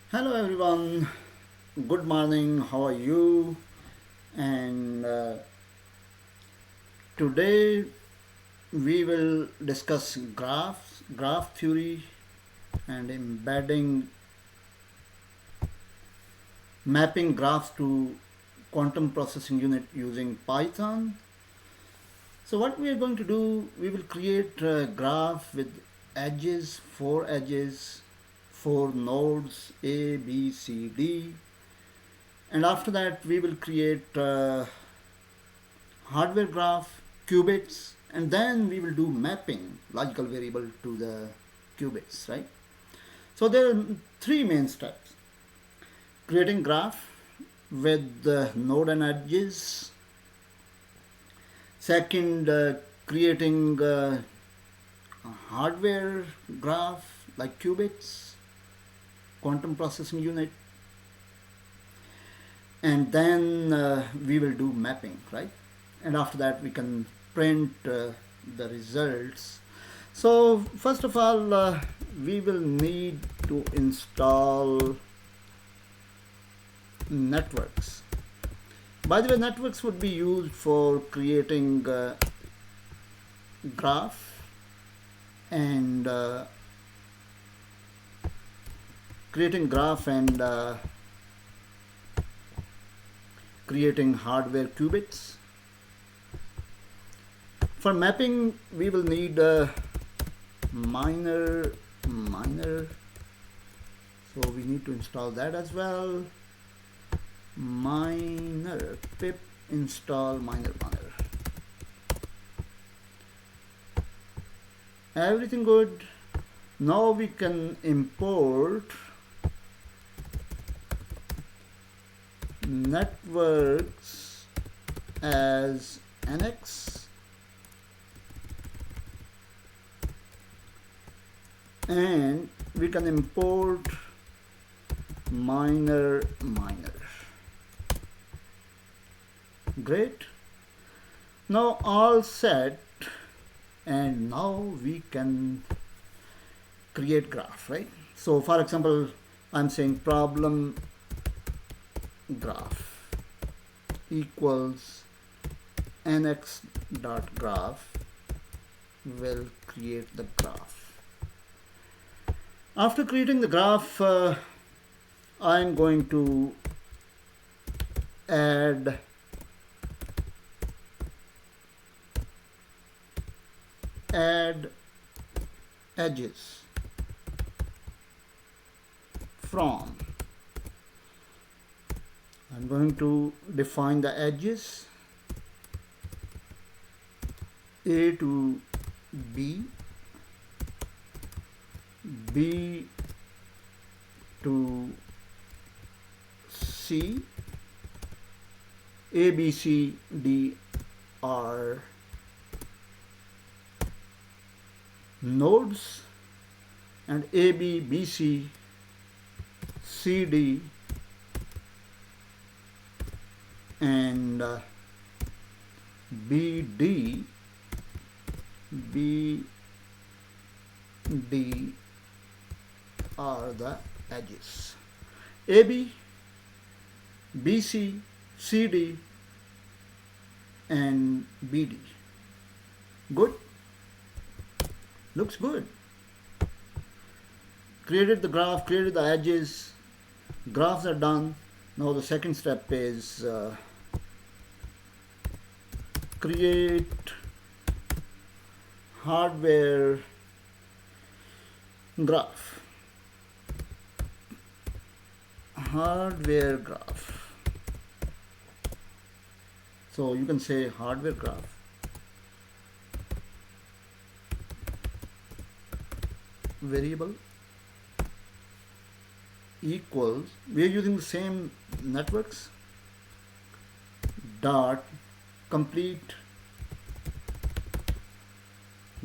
Hello everyone, good morning, how are you? And today we will discuss graph theory, and embedding mapping graphs to quantum processing unit using Python. So what we are going to do, we will create a graph with four edges, four nodes A, B, C, D, and after that we will create hardware graph, qubits, and then we will do mapping logical variable to the qubits, right? So there are three main steps: creating graph with the node and edges. Second, creating a hardware graph like qubits, quantum processing unit, and then we will do mapping, right? And after that we can print the results. So first of all, we will need to install networks. By the way, networks would be used for creating graph and creating hardware qubits. For mapping, we will need a miner. So we need to install that as well. Miner pip install miner. Everything good. Now we can import networks as NX, and we can import miner. Great. Now all set, and now we can create graph, right? So for example, I'm saying problem graph equals nx dot graph will create the graph. After creating the graph, I'm going to add edges from. I'm going to define the edges A to B, B to C, A, B, C, D are nodes, and A, B, B, C, C, D, and B, D are the edges. AB, BC, CD, and BD. Good? Looks good. Created the graph, created the edges, graphs are done. Now the second step is create hardware graph. So you can say hardware graph variable equals, we are using the same networks, dot complete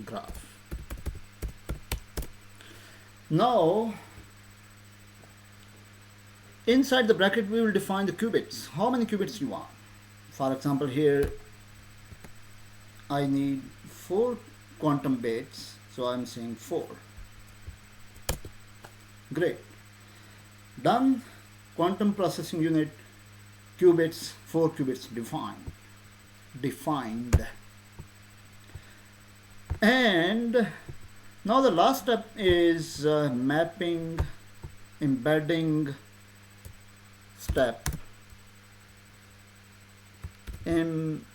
graph. Now inside the bracket we will define the qubits. How many qubits you want? For example, here I need 4 quantum bits, so I'm saying 4. Great. Done. Quantum processing unit qubits, 4 qubits defined. And now the last step is mapping, embedding step. Embeddings.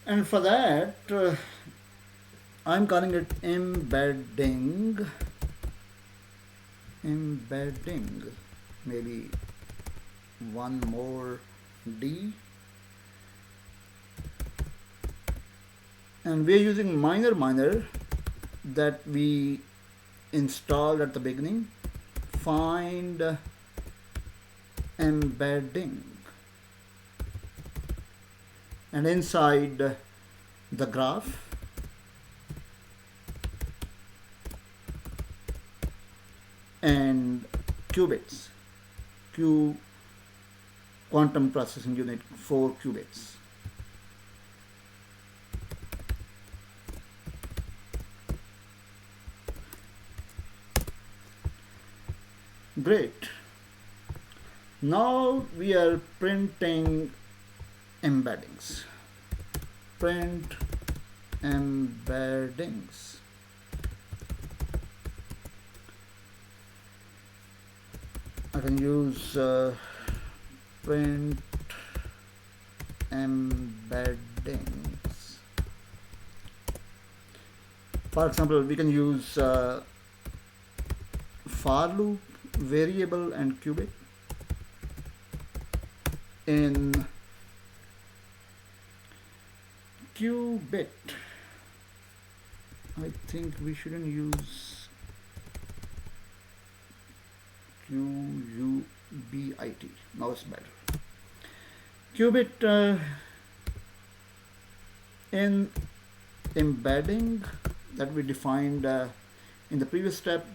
And for that, I'm calling it embedding. Maybe one more D. And we're using miner that we installed at the beginning. Find embedding. And inside the graph, and qubits, quantum processing unit, 4 qubits. Great. Now we are printing embeddings. Print embeddings. I can use print embeddings. For example, we can use for loop, variable, and qubit. In qubit, I think we shouldn't use QUBIT. Now it's better. Qubit in embedding that we defined in the previous step,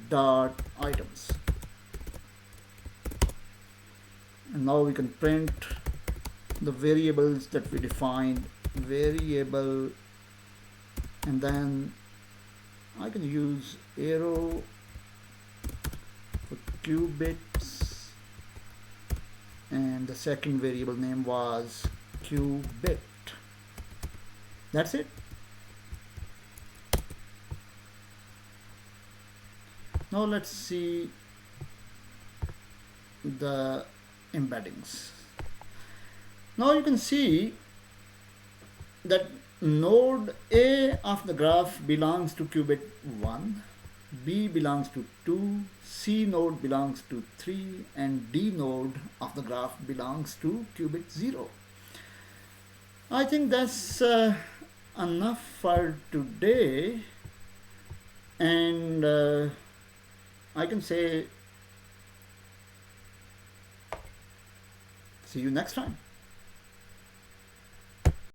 dot items. And now we can print the variables that we defined, variable, and then I can use arrow for qubits, and the second variable name was qubit. That's it. Now let's see the embeddings. Now you can see that node A of the graph belongs to qubit 1, B belongs to 2, C node belongs to 3, and D node of the graph belongs to qubit 0. I think that's enough for today, and I can say see you next time.